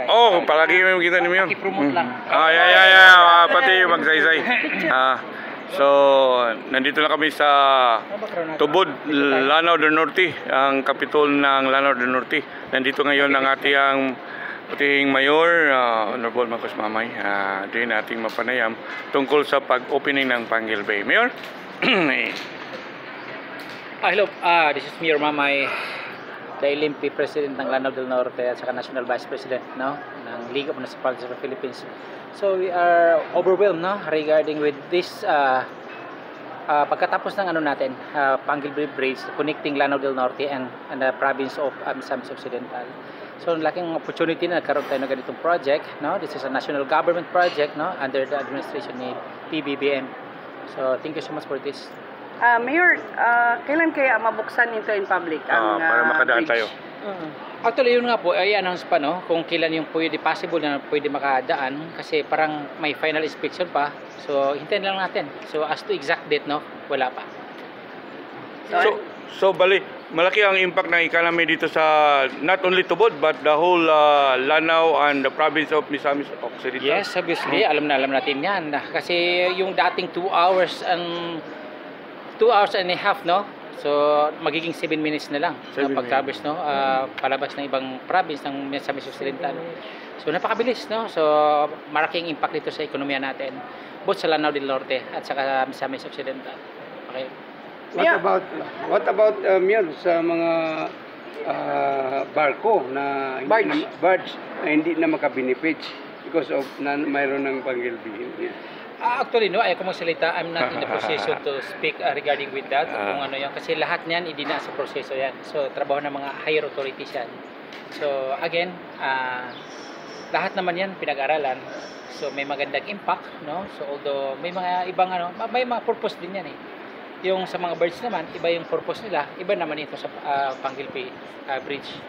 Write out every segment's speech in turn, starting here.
Oh, palagi may kita ni Mayor. I-promote lang. Pati magsaysay. So, nandito na kami sa Tubod, Lanao del Norte, ang kapitol ng Lanao del Norte. Nandito ngayon ang ating Mayor, Honorable Marcos Mamay. Din ating mapanayam tungkol sa pag-opening ng Panguil Bay. Mayor? Hello, this is Mayor Mamay, the LMP President ng Lanao del Norte at saka National Vice President ng League of Municipalities of the Philippines. So we are overwhelmed regarding with this pagkatapos ng Panguil Bay Bridge connecting Lanao del Norte and the province of Misamis Occidental. So laking opportunity na nagkaroon tayo ng ganitong project. This is a national government project under the administration ni PBBM. So thank you so much for this. Mayor, kailan kaya mabuksan ito in public ang para makadaan bridge? tayo. Actually, yun nga po, ay announce pa kung kailan yung pwede possible na pwede makadaan kasi parang may final inspection pa. So, hintayin lang natin. So, as to exact date, wala pa. So bali, malaki ang impact ng economy dito sa not only Tubod but the whole Lanao and the province of Misamis Occidental. Yes, obviously, alam natin yan. Kasi yung dating 2 hours and a half, so magiging 7 minutes na lang pag-traverse, palabas ng ibang province ng Misamis Occidental. So napakabilis, so malaking impact dito sa ekonomiya natin, both sa Lanao del Norte at saka Misamis Occidental. Okay. What about Mayor, sa mga barko na barge na hindi na makabenefit because of mayroon ng Panguil Bay? Actually, ayaw ko magsalita. I'm not in the position to speak regarding with that. Kung ano yan. Kasi lahat niyan, hindi na sa proseso yan. So, trabaho ng mga higher authorities yan. So, again, lahat naman yan pinag-aralan. So, may magandang impact, So, although may mga ibang may mga purpose din yan Yung sa mga birds naman, iba yung purpose nila. Iba naman ito sa Panguil Bay Bridge.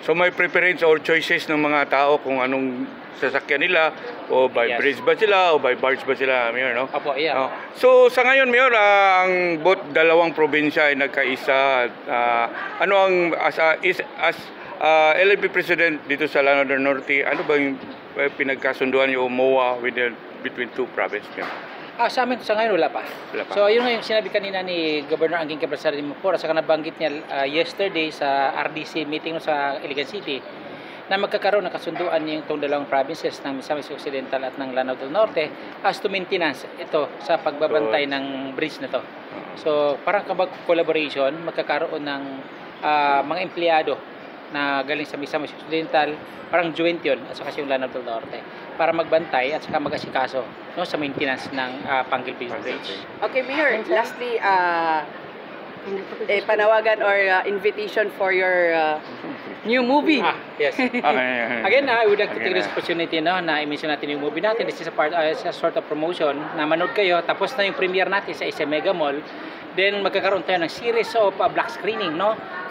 So may preference or choices ng mga tao kung anong sasakyan nila, o by bridge ba sila o by barge ba sila, Mayor, Opo, yeah. So sa ngayon, Mayor, ang both dalawang probinsya ay nagkaisa. Ano ang as LNP President dito sa Lanao del Norte, ano ba yung pinagkasunduan niyo o MOA between two provinces? Sa amin sa ngayon wala pa. So yun nga yung sinabi kanina ni Governor Angking Cabrera Mapora, saka nabanggit niya yesterday sa RDC meeting sa Iligan City na magkakaroon ng kasunduan yung itong dalawang provinces ng Misamis Occidental at ng Lanao del Norte as to maintenance ito sa pagbabantay ng bridge na to. So parang collaboration, magkakaroon ng mga empleyado na galing sa Misamis Occidental, parang joint yun at saka yung Lanao del Norte para magbantay at saka mag-asikaso sa maintenance ng Panguil Bay Bridge. Okay, Mayor, lastly, panawagan or invitation for your new movie. Yes. Again, I would like to take this opportunity na i-mention natin yung movie natin. This is a sort of promotion na manood kayo. Tapos na yung premiere natin sa SM Mega Mall. Then magkakaroon tayo ng series of black screening,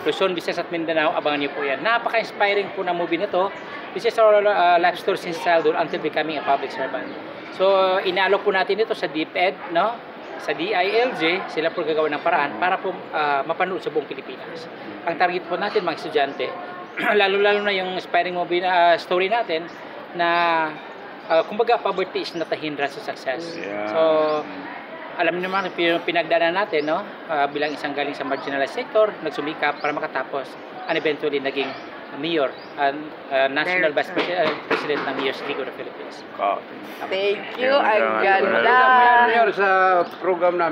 Luzon, Visayas at Mindanao, abangan niyo po yan. Napaka-inspiring po na movie na to. This is our life story since childhood until becoming a public servant. So, inaalok po natin ito sa DepEd, sa DILG, sila po gagawa ng paraan para po mapanood sa buong Pilipinas. Ang target po natin, mga estudyante, lalo-lalo na yung inspiring movie story natin na, kumbaga, poverty is not a hindrance to success. So, alam niyo naman pinagdaanan natin bilang isang galing sa marginalized sector, nagsumikap para makatapos and eventually naging mayor and national vice president ng Mayor's League of the Philippines. Thank you. Ang ganda. Mayor, sa program namin